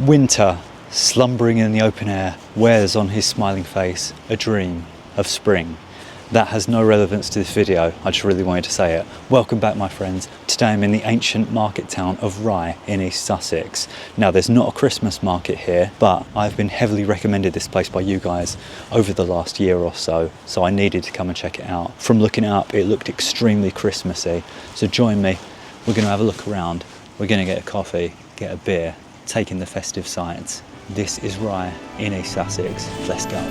Winter, slumbering in the open air, wears on his smiling face a dream of spring. That has no relevance to this video, I just really wanted to say it. Welcome back, my friends. Today I'm in the ancient market town of Rye in East Sussex. Now, there's not a Christmas market here, but I've been heavily recommended this place by you guys over the last year or so I needed to come and check it out. From looking it up, it looked extremely Christmassy. So join me, we're gonna have a look around, we're gonna get a coffee, get a beer, take in the festive sights. This is Rye in East Sussex. Let's go.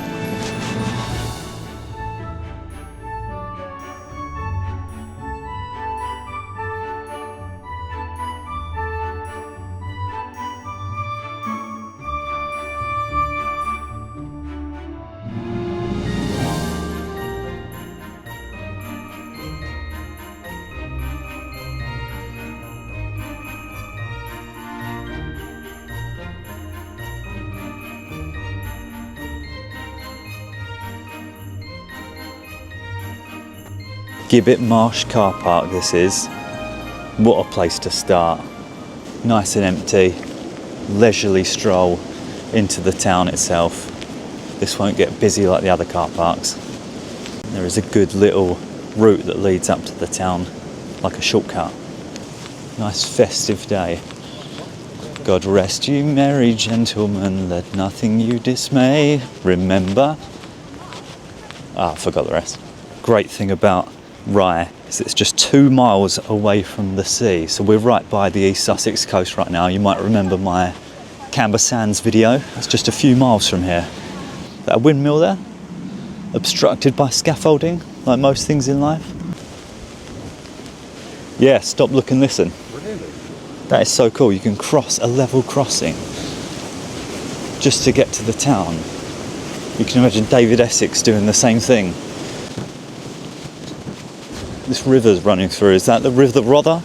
Gibbet Marsh car park this is. What a place to start. Nice and empty, leisurely stroll into the town itself. This won't get busy like the other car parks. There is a good little route that leads up to the town, like a shortcut. Nice festive day. God rest you merry gentlemen, let nothing you dismay. Remember? I forgot the rest. Great thing about Rye is it's just 2 miles away from the sea, so we're right by the East Sussex coast right now. You might remember my Camber Sands video. It's just a few miles from here. That windmill there, obstructed by scaffolding, like most things in life. Yeah, stop, look and listen. Really? That is so cool. You can cross a level crossing just to get to the town. You can imagine David Essex doing the same thing. This river's running through. Is that the River Rother?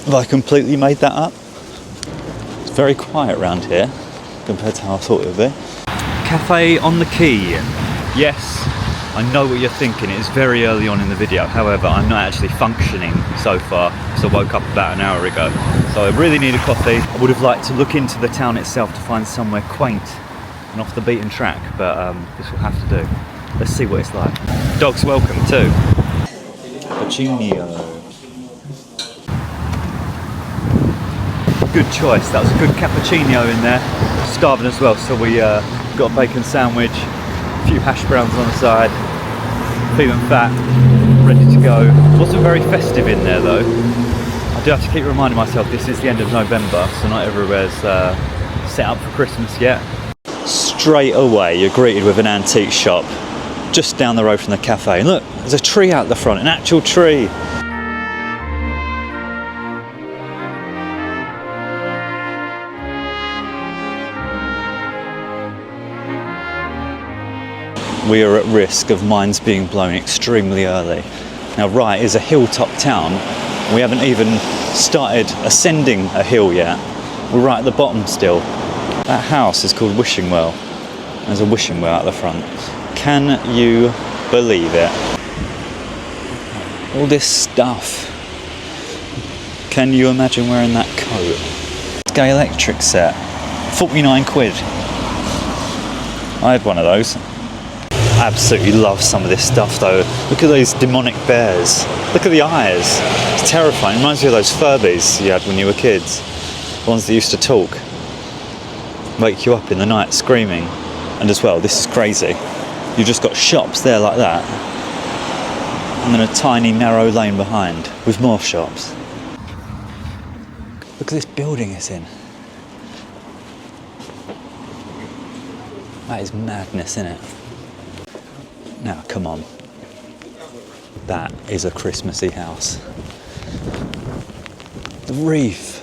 Have I completely made that up? It's very quiet around here compared to how I thought it would be. Cafe on the quay. Yes, I know what you're thinking. It is very early on in the video. However, I'm not actually functioning so far because I woke up about an hour ago. So I really need a coffee. I would have liked to look into the town itself to find somewhere quaint and off the beaten track, but this will have to do. Let's see what it's like. Dog's welcome too. Cappuccino. Good choice. That was a good cappuccino in there. Starving as well, so we got a bacon sandwich, a few hash browns on the side, feeling fat, ready to go. Wasn't very festive in there though. I do have to keep reminding myself this is the end of November, so not everywhere's set up for Christmas yet. Straight away you're greeted with an antique shop just down the road from the cafe. And look, there's a tree out the front, an actual tree. We are at risk of mines being blown extremely early. Now, Rye is a hilltop town. We haven't even started ascending a hill yet. We're right at the bottom still. That house is called Wishing Well. There's a wishing well out the front. Can you believe it? All this stuff. Can you imagine wearing that coat? Gay electric set. 49 quid. I had one of those. I absolutely love some of this stuff though. Look at those demonic bears. Look at the eyes. It's terrifying. It reminds me of those Furbies you had when you were kids. The ones that used to talk. Wake you up in the night screaming. And as well, this is crazy. You've just got shops there like that, and then a tiny narrow lane behind with more shops. Look at this building it's in. That is madness, isn't it? Now, come on. That is a Christmassy house. The reef.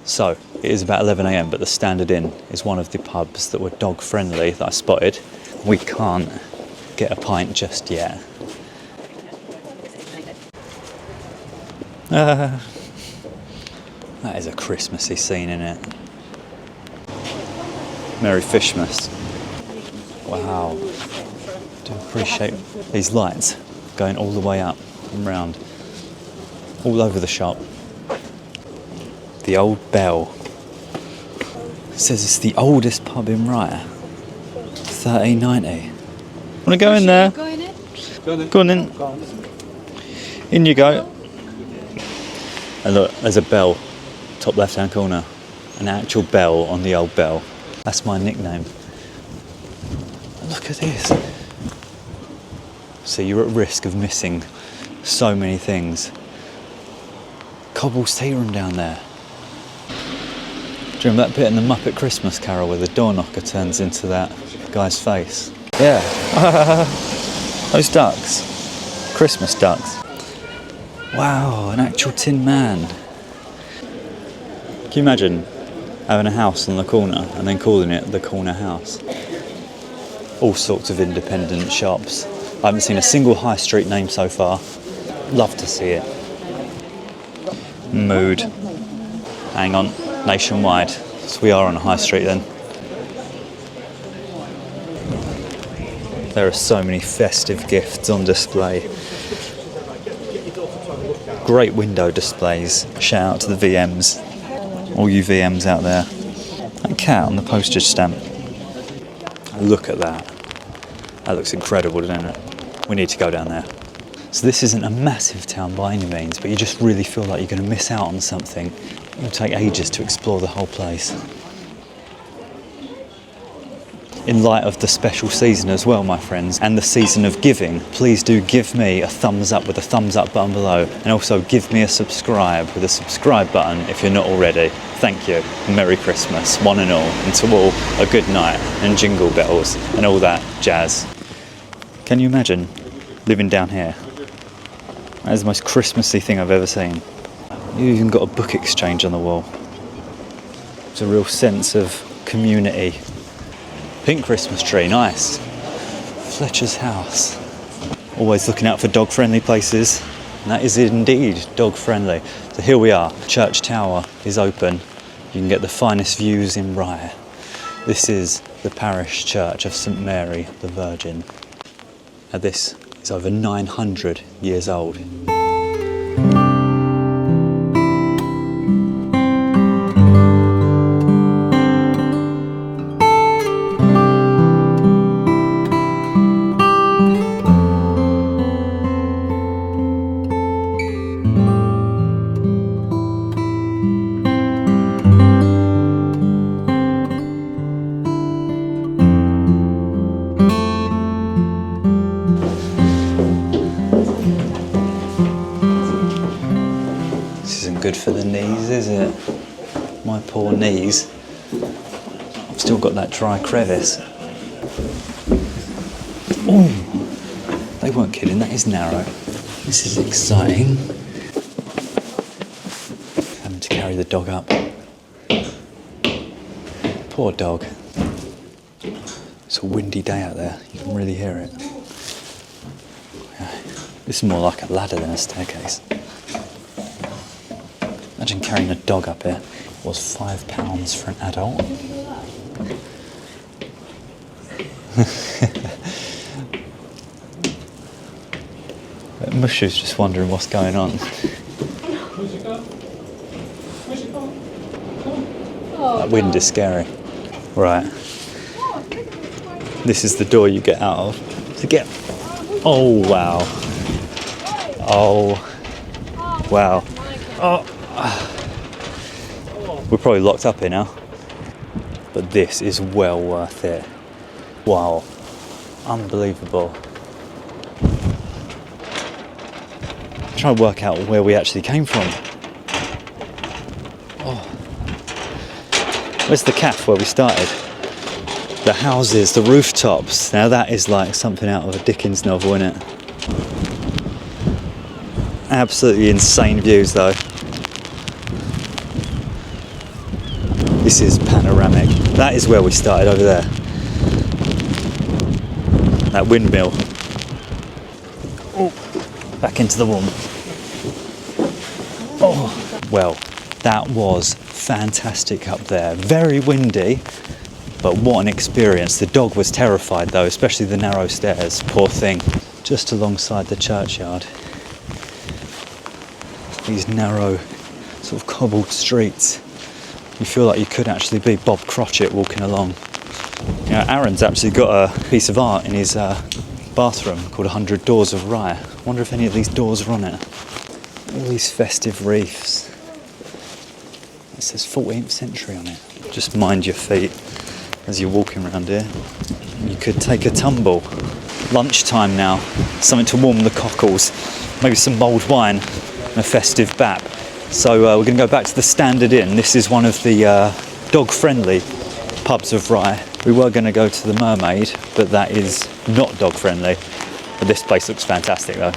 So, it is about 11 AM, but the Standard Inn is one of the pubs that were dog friendly that I spotted. We can't get a pint just yet. That is a Christmassy scene, isn't it? Merry Fishmas. Wow. Do appreciate these lights going all the way up and round, all over the shop. The old bell. It says it's the oldest pub in Rye. 1390. Wanna go in there? Go on in. In you go. And look, there's a bell, top left hand corner. An actual bell on the old bell. That's my nickname. And look at this. So you're at risk of missing so many things. Cobble's tea room down there. Do you remember that bit in the Muppet Christmas Carol where the door knocker turns into that guy's face? Yeah. Those ducks. Christmas ducks. Wow, an actual Tin Man. Can you imagine having a house on the corner and then calling it the corner house? All sorts of independent shops. I haven't seen a single high street name so far. Love to see it. Mood. Hang on, nationwide. So we are on a high street then. There are so many festive gifts on display. Great window displays. Shout out to the VMs. All you VMs out there. That cat on the postage stamp. Look at that. That looks incredible, doesn't it? We need to go down there. So this isn't a massive town by any means, but you just really feel like you're going to miss out on something. It'll take ages to explore the whole place. In light of the special season as well, my friends, and the season of giving, please do give me a thumbs up with a thumbs up button below, and also give me a subscribe with a subscribe button if you're not already. Thank you. Merry Christmas, one and all, and to all, a good night, and jingle bells, and all that jazz. Can you imagine living down here? That is the most Christmassy thing I've ever seen. You even got a book exchange on the wall. It's a real sense of community. Pink Christmas tree, nice. Fletcher's house. Always looking out for dog-friendly places. And that is indeed dog-friendly. So here we are. Church Tower is open. You can get the finest views in Rye. This is the parish church of St Mary the Virgin. Now this is over 900 years old. Good for the knees, is it? My poor knees. I've still got that dry crevice. Oh, they weren't kidding, that is narrow. This is exciting. Having to carry the dog up. Poor dog. It's a windy day out there, you can really hear it. This is more like a ladder than a staircase. Imagine carrying a dog up here. It was £5 for an adult. Mushu's just wondering what's going on. That wind is scary. Right. This is the door you get out of. To get... Oh, wow. Oh. Wow. Oh. We're probably locked up here now, but this is well worth it. Wow, unbelievable. Try and work out where we actually came from. Oh. Where's the cafe where we started? The houses, the rooftops. Now that is like something out of a Dickens novel, isn't it? Absolutely insane views though. This is panoramic. That is where we started, over there. That windmill. Oh, back into the warm. Oh, well, that was fantastic up there. Very windy, but what an experience. The dog was terrified though, especially the narrow stairs. Poor thing. Just alongside the churchyard. These narrow, sort of cobbled streets. You feel like you could actually be Bob Cratchit walking along. You know, Aaron's actually got a piece of art in his bathroom called 100 Doors of Rye. I wonder if any of these doors are on it. All these festive wreaths. It says 14th century on it. Just mind your feet as you're walking around here. You could take a tumble. Lunchtime now, something to warm the cockles. Maybe some mulled wine and a festive bap. So we're going to go back to the Standard Inn. This is one of the dog-friendly pubs of Rye. We were going to go to the Mermaid, but that is not dog-friendly. But this place looks fantastic though.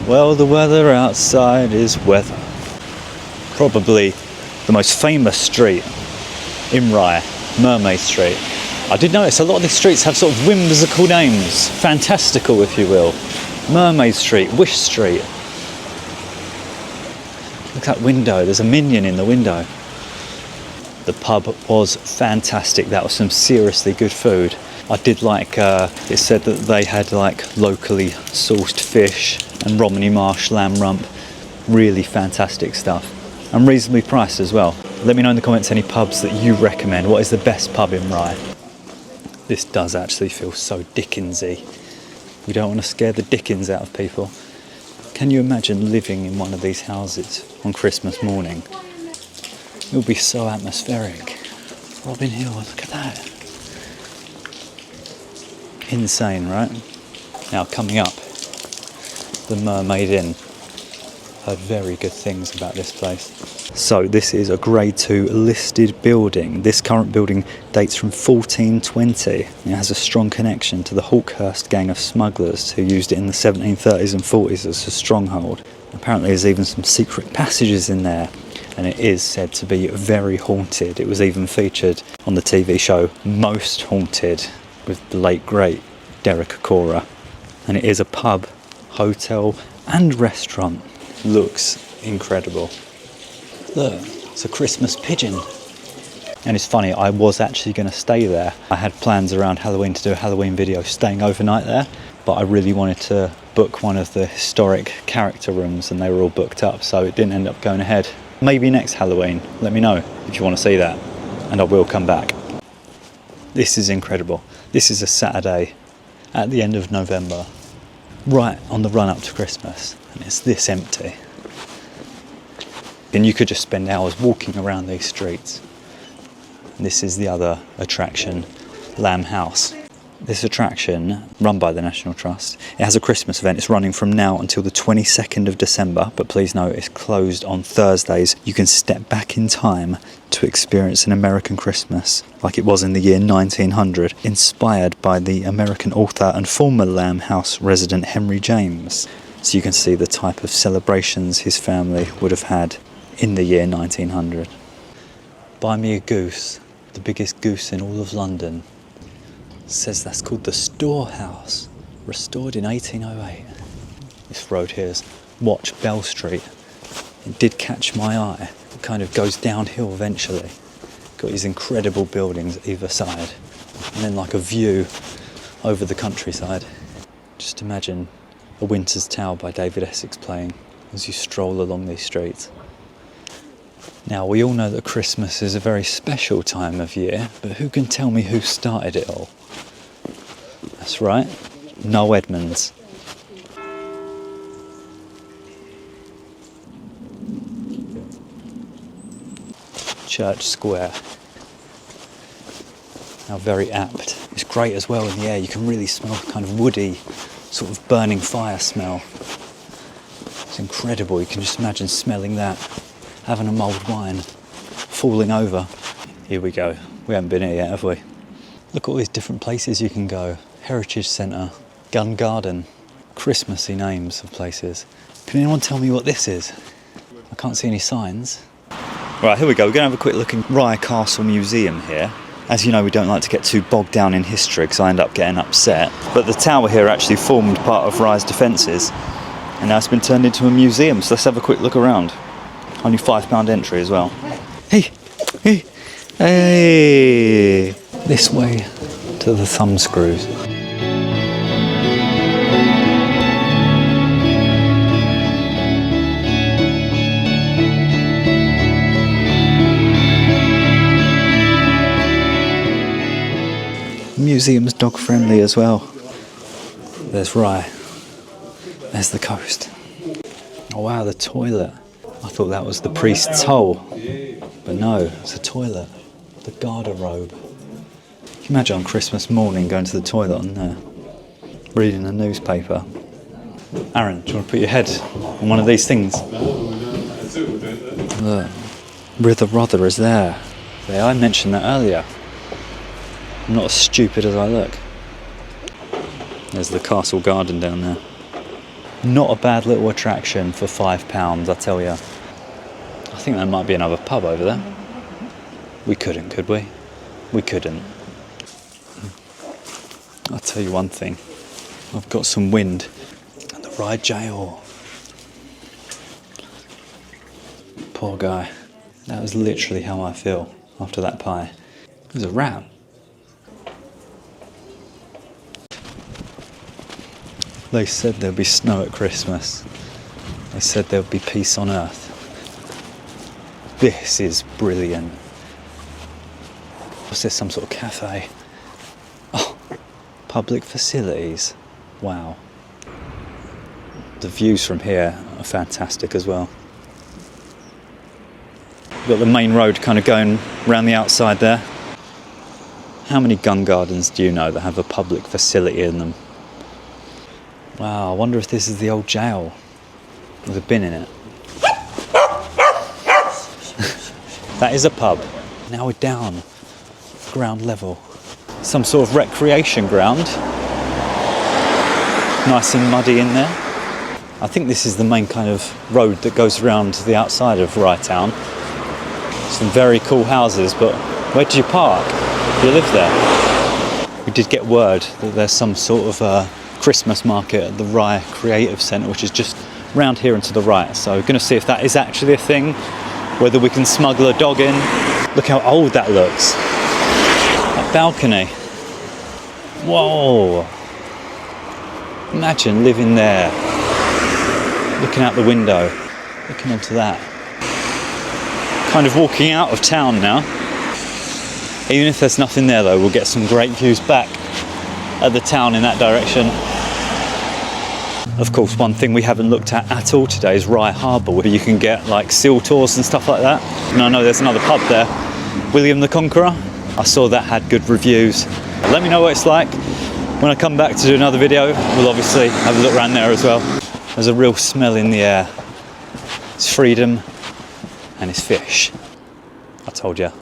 Well, the weather outside is weather. Probably the most famous street in Rye, Mermaid Street. I did notice a lot of these streets have sort of whimsical names, fantastical if you will. Mermaid Street, Wish Street. Look at that window, there's a minion in the window. The pub was fantastic, that was some seriously good food. I did like, it said that they had like locally sourced fish and Romney Marsh lamb rump. Really fantastic stuff. And reasonably priced as well. Let me know in the comments any pubs that you recommend. What is the best pub in Rye? This does actually feel so Dickensy. We don't want to scare the Dickens out of people. Can you imagine living in one of these houses on Christmas morning? It would be so atmospheric. Robin Hill, look at that. Insane, right? Now coming up, the Mermaid Inn. Heard very good things about this place. So this is a Grade 2 listed building. This current building dates from 1420. It has a strong connection to the Hawkhurst gang of smugglers who used it in the 1730s and 40s as a stronghold. Apparently there's even some secret passages in there, and it is said to be very haunted. It was even featured on the TV show Most Haunted with the late great Derek Acora. And it is a pub, hotel and restaurant. Looks incredible. Look, it's a Christmas pigeon. And it's funny, I was actually going to stay there. I had plans around Halloween to do a Halloween video staying overnight there, but I really wanted to book one of the historic character rooms and they were all booked up, so it didn't end up going ahead. Maybe next Halloween, let me know if you want to see that, and I will come back. This is incredible. This is a Saturday at the end of November, right on the run up to Christmas, and it's this empty. And you could just spend hours walking around these streets. This is the other attraction, Lamb House. This attraction, run by the National Trust, it has a Christmas event. It's running from now until the 22nd of December, but please note it's closed on Thursdays. You can step back in time to experience an American Christmas, like it was in the year 1900, inspired by the American author and former Lamb House resident Henry James. So you can see the type of celebrations his family would have had in the year 1900. Buy me a goose, the biggest goose in all of London. Says that's called the Storehouse, restored in 1808. This road here is Watch Bell Street. It did catch my eye. It kind of goes downhill eventually. Got these incredible buildings either side, and then like a view over the countryside. Just imagine A Winter's Tale by David Essex playing as you stroll along these streets. Now, we all know that Christmas is a very special time of year, but who can tell me who started it all? That's right, Noel Edmonds. Church Square. Now, very apt. It's great as well in the air. You can really smell kind of woody, sort of burning fire smell. It's incredible. You can just imagine smelling that, having a mulled wine, falling over. Here we go. We haven't been here yet, have we? Look at all these different places you can go. Heritage Centre, Gun Garden, Christmassy names of places. Can anyone tell me what this is? I can't see any signs. Right, here we go. We're going to have a quick look in Rye Castle Museum here. As you know, we don't like to get too bogged down in history because I end up getting upset. But the tower here actually formed part of Rye's defences, and now it's been turned into a museum. So let's have a quick look around. Only £5 entry as well. Hey! Hey! Hey! This way to the thumb screws. Museum's dog friendly as well. There's Rye. There's the coast. Oh wow, the toilet. I thought that was the priest's hole, but no, it's a toilet. The garderobe. Can you imagine on Christmas morning going to the toilet on there, reading a newspaper? Aaron, do you want to put your head on one of these things? Look, River Rother is there. I mentioned that earlier. I'm not as stupid as I look. There's the castle garden down there. Not a bad little attraction for £5, I tell you. I think there might be another pub over there. We couldn't, could we? We couldn't. I'll tell you one thing. I've got some wind at the Rye Jail. Poor guy. That was literally how I feel after that pie. It was a rat. They said there'd be snow at Christmas. They said there'd be peace on earth. This is brilliant. What's this, some sort of cafe? Oh, public facilities. Wow. The views from here are fantastic as well. We've got the main road kind of going around the outside there. How many gun gardens do you know that have a public facility in them? Wow, I wonder if this is the old jail with a bin in it. That is a pub. Now we're down, ground level. Some sort of recreation ground. Nice and muddy in there. I think this is the main kind of road that goes around the outside of Rye Town. Some very cool houses, but where do you park? Do you live there? We did get word that there's some sort of Christmas market at the Rye Creative Centre, which is just round here and to the right. So we're going to see if that is actually a thing, whether we can smuggle a dog in. Look how old that looks. That balcony. Whoa. Imagine living there, looking out the window, looking onto that. Kind of walking out of town now. Even if there's nothing there though, we'll get some great views back at the town in that direction. Of course, one thing we haven't looked at all today is Rye Harbour, where you can get like seal tours and stuff like that. And I know there's another pub there, William the Conqueror. I saw that had good reviews. Let me know what it's like. When I come back to do another video, we'll obviously have a look around there as well. There's a real smell in the air. It's freedom and it's fish. I told you.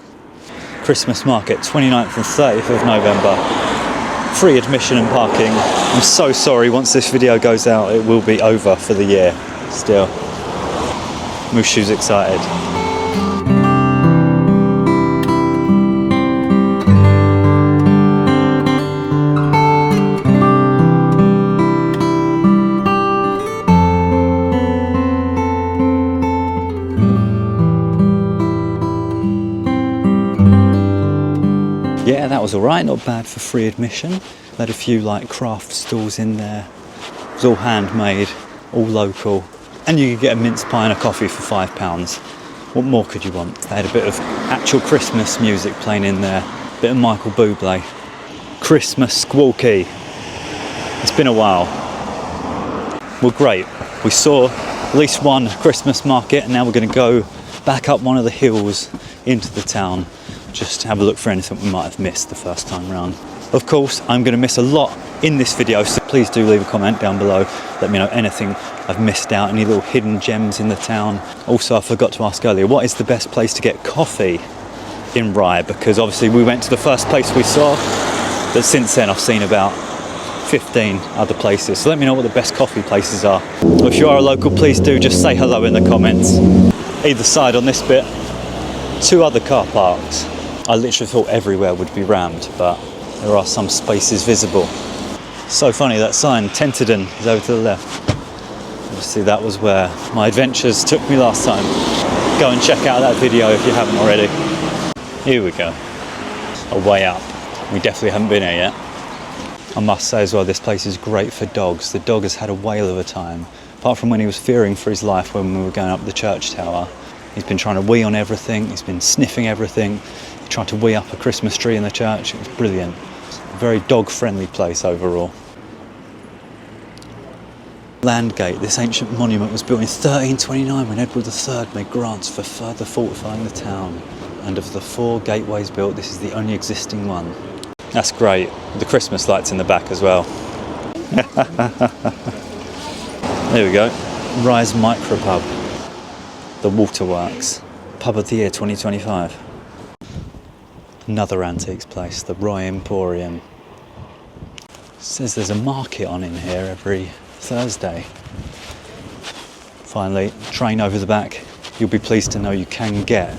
Christmas market, 29th and 30th of November. Free admission and parking. I'm so sorry, once this video goes out it will be over for the year still. Mushu's excited. Yeah, that was alright, not bad for free admission. They had a few like craft stalls in there. It was all handmade, all local. And you could get a mince pie and a coffee for £5. What more could you want? They had a bit of actual Christmas music playing in there. A bit of Michael Bublé. Christmas squawky. It's been a while. Well, great. We saw at least one Christmas market and now we're going to go back up one of the hills into the town. Just to have a look for anything we might have missed the first time round. Of course, I'm going to miss a lot in this video, so please do leave a comment down below. Let me know anything I've missed out, any little hidden gems in the town. Also, I forgot to ask earlier, what is the best place to get coffee in Rye? Because obviously we went to the first place we saw, but since then I've seen about 15 other places. So let me know what the best coffee places are. Or if you are a local, please do just say hello in the comments. Either side on this bit, 2 other car parks. I literally thought everywhere would be rammed, but there are some spaces visible. So funny, that sign, Tenterden, is over to the left. Obviously that was where my adventures took me last time. Go and check out that video if you haven't already. Here we go. A way up. We definitely haven't been here yet. I must say as well, this place is great for dogs. The dog has had a whale of a time. Apart from when he was fearing for his life when we were going up the church tower. He's been trying to wee on everything, he's been sniffing everything. He tried to wee up a Christmas tree in the church. It was brilliant. A very dog-friendly place overall. Landgate, this ancient monument was built in 1329 when Edward III made grants for further fortifying the town. And of the 4 gateways built, this is the only existing one. That's great. The Christmas lights in the back as well. There we go. Rye's Micropub. The Waterworks. Pub of the Year 2025. Another antiques place, the Rye Emporium. It says there's a market on in here every Thursday. Finally, train over the back. You'll be pleased to know you can get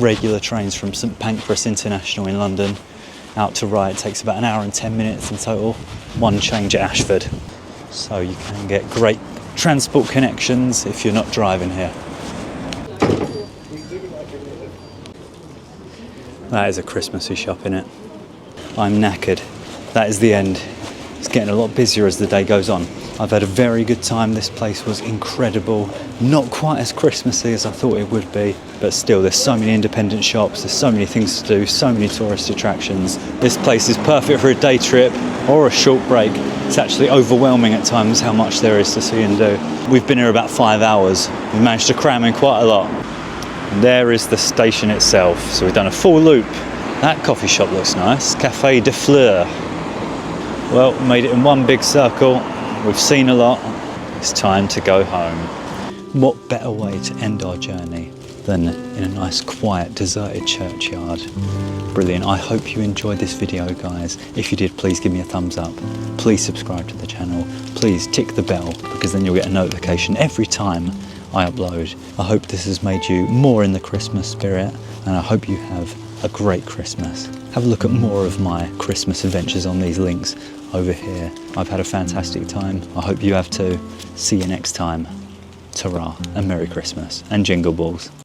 regular trains from St Pancras International in London out to Rye. It takes about 1 hour and 10 minutes in total, 1 change at Ashford. So you can get great transport connections if you're not driving here. That is a Christmassy shop, innit? I'm knackered. That is the end. It's getting a lot busier as the day goes on. I've had a very good time. This place was incredible. Not quite as Christmassy as I thought it would be, but still there's so many independent shops, there's so many things to do, so many tourist attractions. This place is perfect for a day trip or a short break. It's actually overwhelming at times how much there is to see and do. We've been here about 5 hours. We managed to cram in quite a lot. And there is the station itself. So we've done a full loop. That coffee shop looks nice. Café de Fleur. Well, made it in one big circle. We've seen a lot. It's time to go home. What better way to end our journey than in a nice, quiet, deserted churchyard? Brilliant. I hope you enjoyed this video, guys. If you did, please give me a thumbs up. Please subscribe to the channel. Please tick the bell, because then you'll get a notification every time I upload. I hope this has made you more in the Christmas spirit, and I hope you have a great Christmas. Have a look at more of my Christmas adventures on these links over here. I've had a fantastic time. I hope you have too. See you next time. Ta-ra and Merry Christmas and Jingle Balls.